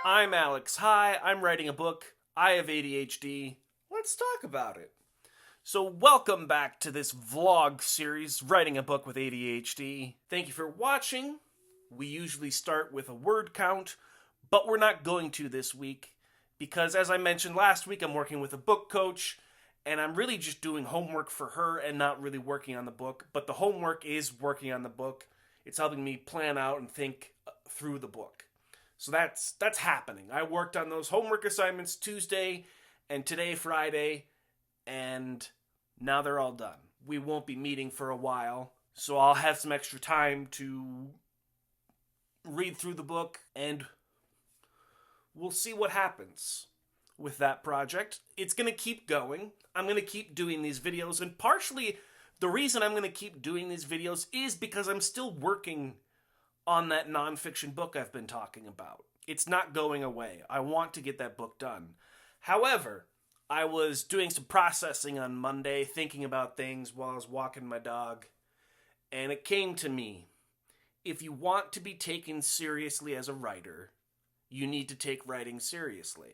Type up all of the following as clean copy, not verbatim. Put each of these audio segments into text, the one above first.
I'm Alex. Hi, I'm writing a book. I have ADHD. Let's talk about it. So welcome back to this vlog series, Writing a Book with ADHD. Thank you for watching. We usually start with a word count, but we're not going to this week because, as I mentioned last week, I'm working with a book coach and I'm really just doing homework for her and not really working on the book. But the homework is working on the book. It's helping me plan out and think through the book. So that's happening. I worked on those homework assignments Tuesday and today, Friday, and now they're all done. We won't be meeting for a while, so I'll have some extra time to read through the book, and we'll see what happens with that project. It's going to keep going. I'm going to keep doing these videos, and partially the reason I'm going to keep doing these videos is because I'm still working on that nonfiction book I've been talking about. It's not going away. I want to get that book done. However, I was doing some processing on Monday, thinking about things while I was walking my dog, and it came to me. If you want to be taken seriously as a writer, you need to take writing seriously.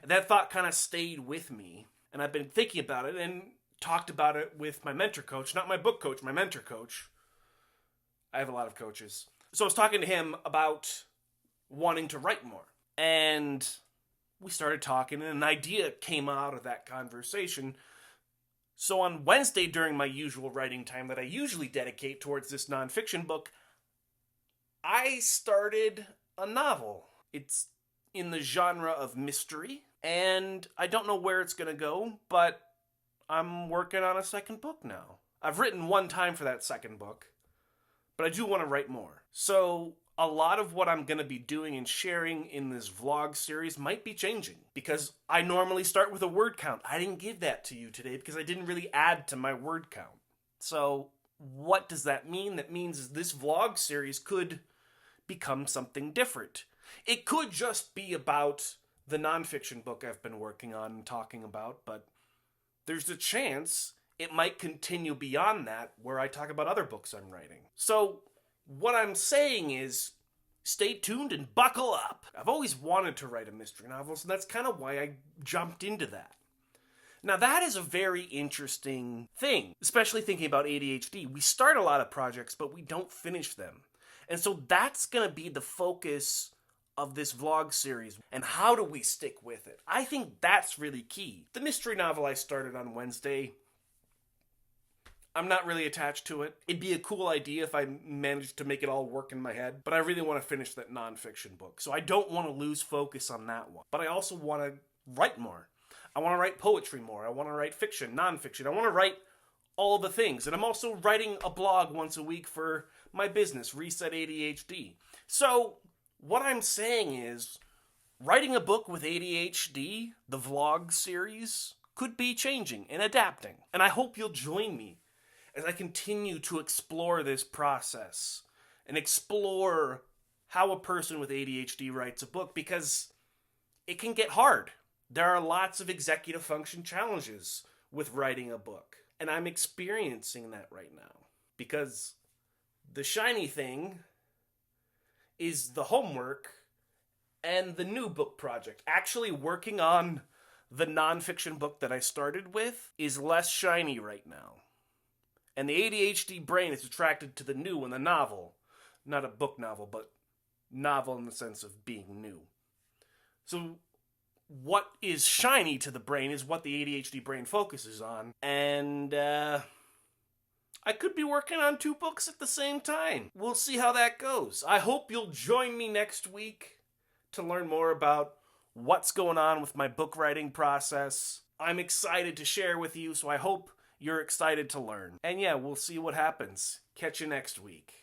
And that thought kind of stayed with me, and I've been thinking about it and talked about it with my mentor coach, not my book coach, my mentor coach. I have a lot of coaches. So I was talking to him about wanting to write more. And we started talking, and an idea came out of that conversation. So on Wednesday, during my usual writing time that I usually dedicate towards this nonfiction book, I started a novel. It's in the genre of mystery, and I don't know where it's going to go, but I'm working on a second book now. I've written one time for that second book, but I do want to write more. So a lot of what I'm going to be doing and sharing in this vlog series might be changing because I normally start with a word count. I didn't give that to you today because I didn't really add to my word count. So what does that mean? That means this vlog series could become something different. It could just be about the nonfiction book I've been working on and talking about, but there's a chance it might continue beyond that where I talk about other books I'm writing. So what I'm saying is stay tuned and buckle up. I've always wanted to write a mystery novel, so that's kind of why I jumped into that. Now that is a very interesting thing, especially thinking about ADHD. We start a lot of projects, but we don't finish them. And so that's going to be the focus of this vlog series. And how do we stick with it? I think that's really key. The mystery novel I started on Wednesday, I'm not really attached to it. It'd be a cool idea if I managed to make it all work in my head, but I really want to finish that nonfiction book. So I don't want to lose focus on that one. But I also want to write more. I want to write poetry more. I want to write fiction, nonfiction. I want to write all the things. And I'm also writing a blog once a week for my business, Reset ADHD. So what I'm saying is, writing a book with ADHD, the vlog series, could be changing and adapting. And I hope you'll join me as I continue to explore this process and explore how a person with ADHD writes a book, because it can get hard. There are lots of executive function challenges with writing a book, and I'm experiencing that right now because the shiny thing is the homework and the new book project. Actually working on the nonfiction book that I started with is less shiny right now. And the ADHD brain is attracted to the new in the novel. Not a book novel, but novel in the sense of being new. So what is shiny to the brain is what the ADHD brain focuses on. And I could be working on 2 books at the same time. We'll see how that goes. I hope you'll join me next week to learn more about what's going on with my book writing process. I'm excited to share with you, so I hope you're excited to learn. And yeah, we'll see what happens. Catch you next week.